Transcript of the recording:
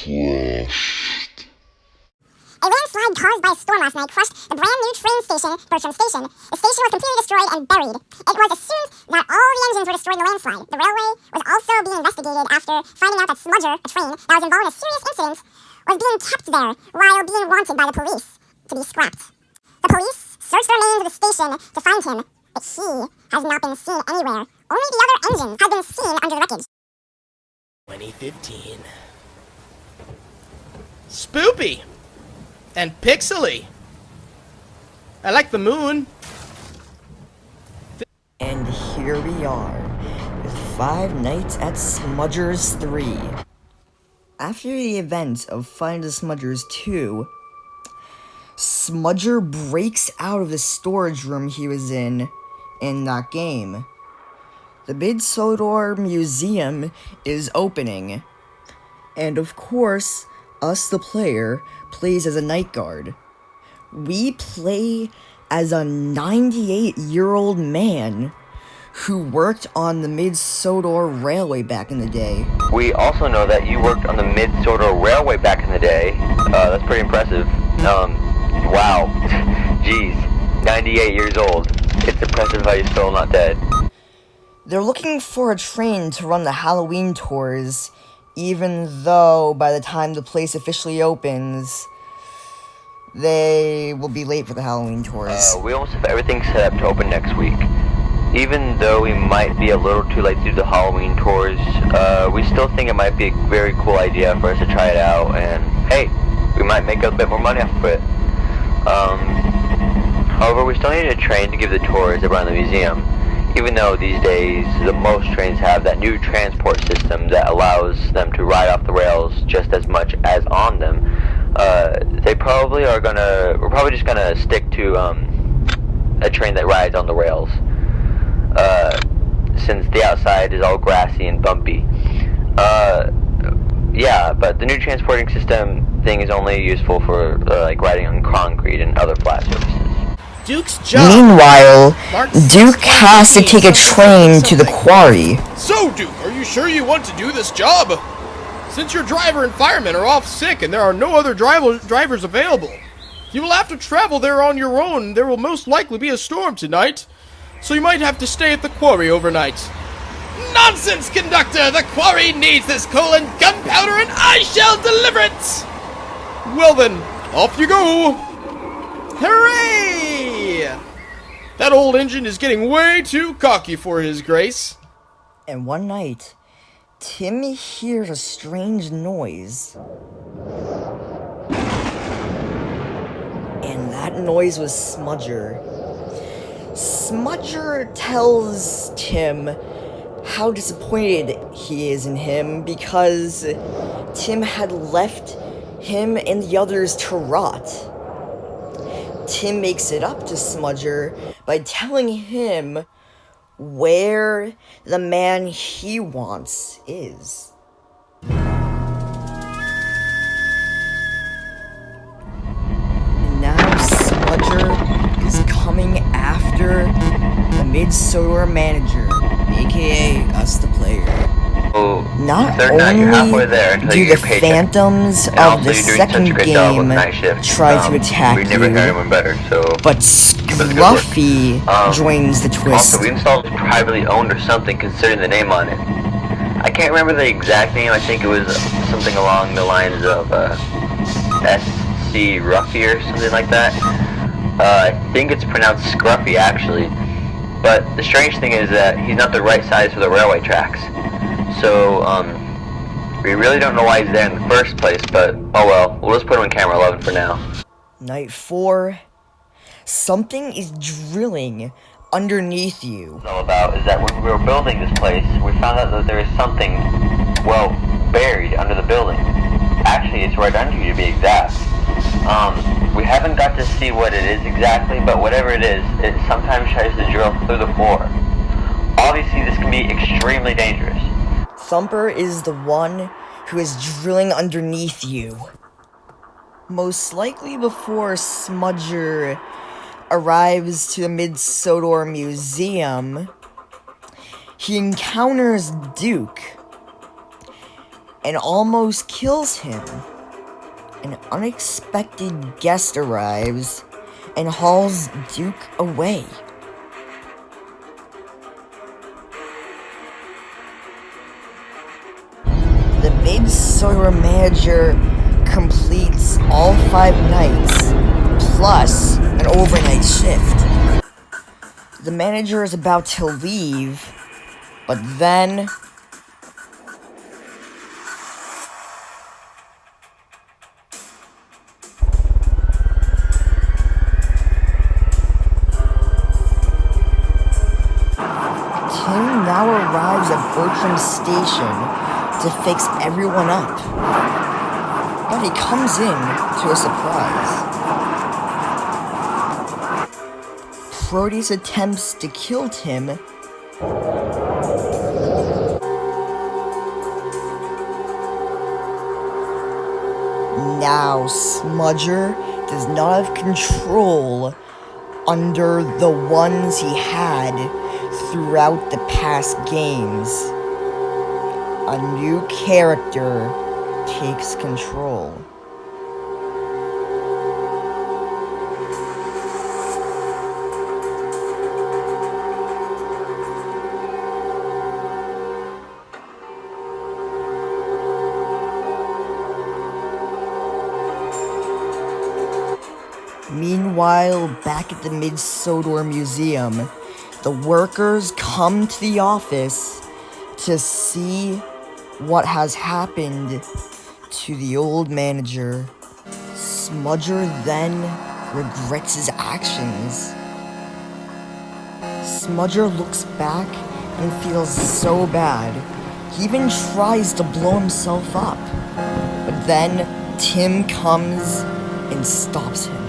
crushed. A landslide caused by a storm last night crushed the brand new train station, Bertram Station. The station was completely destroyed and buried. It was assumed that all the engines were destroyed in the landslide. The railway was also being investigated after finding out that Smudger, a train that was involved in a serious incident, was being kept there while being wanted by the police to be scrapped. The police searched the remains of the station to find him, but he has not been seen anywhere. Only the other engines have been seen under the wreckage. 2015. Spoopy! And pixely. I like the moon. And here we are, with 5 Nights at Smudger's 3. After the events of Five Nights at Smudger's 2, Smudger breaks out of the storage room he was in that game. The Mid-Sodor Museum is opening, and of course, us, the player, plays as a night guard. We play as a 98-year-old man who worked on the Mid-Sodor Railway back in the day. We also know that you worked on the Mid-Sodor Railway back in the day. That's pretty impressive. Wow. Jeez. 98 years old. It's impressive how you're still not dead. They're looking for a train to run the Halloween tours, even though by the time the place officially opens, they will be late for the Halloween tours. We almost have everything set up to open next week. Even though we might be a little too late to do the Halloween tours, we still think it might be a very cool idea for us to try it out, and hey, we might make a bit more money off of it. However, we still need a train to give the tours around the museum. Even though these days, the most trains have that new transport system that allows them to ride off the rails just as much as on them, we're probably just gonna stick to, a train that rides on the rails, since the outside is all grassy and bumpy. Yeah, but the new transporting system thing is only useful for, like, riding on concrete and other flat surfaces. Duke's job. Meanwhile, Duke has to take a train to the quarry. So, Duke, are you sure you want to do this job? Since your driver and fireman are off sick and there are no other drivers available, you will have to travel there on your own. There will most likely be a storm tonight, so you might have to stay at the quarry overnight. Nonsense, conductor! The quarry needs this coal and gunpowder, and I shall deliver it! Well then, off you go! Hooray! That old engine is getting way too cocky for his grace. And one night, Tim hears a strange noise. And that noise was Smudger. Smudger tells Tim how disappointed he is in him because Tim had left him and the others to rot. Tim makes it up to Smudger by telling him where the man he wants is. And now Smudger is coming after the Mid-Sodor manager, aka us, the player. Not only do the phantoms of the second game try to attack you, but Scruffy joins the twist. Also, we installed privately owned or something considering the name on it. I can't remember the exact name. I think it was something along the lines of SC Ruffy or something like that. I think it's pronounced Scruffy actually. But the strange thing is that he's not the right size for the railway tracks. So, we really don't know why he's there in the first place, but oh well, we'll just put him in camera 11 for now. Night 4. Something is drilling underneath you. What it's all about is that when we were building this place, we found out that there is something, well, buried under the building. Actually, it's right under you to be exact. We haven't got to see what it is exactly, but whatever it is, it sometimes tries to drill through the floor. Obviously, this can be extremely dangerous. Thumper is the one who is drilling underneath you. Most likely before Smudger arrives to the Mid-Sodor Museum, he encounters Duke. and almost kills him. An unexpected guest arrives and hauls Duke away. The big soda manager completes all 5 nights, plus an overnight shift. The manager is about to leave, but then Tim now arrives at Bertram's station to fix everyone up. But he comes in to a surprise. Proteus attempts to kill Tim, now Smudger does not have control under the ones he had throughout the past games. A new character takes control. Meanwhile, back at the Mid-Sodor Museum, the workers come to the office to see what has happened to the old manager. Smudger then regrets his actions. Smudger looks back and feels so bad. He even tries to blow himself up. But then Tim comes and stops him.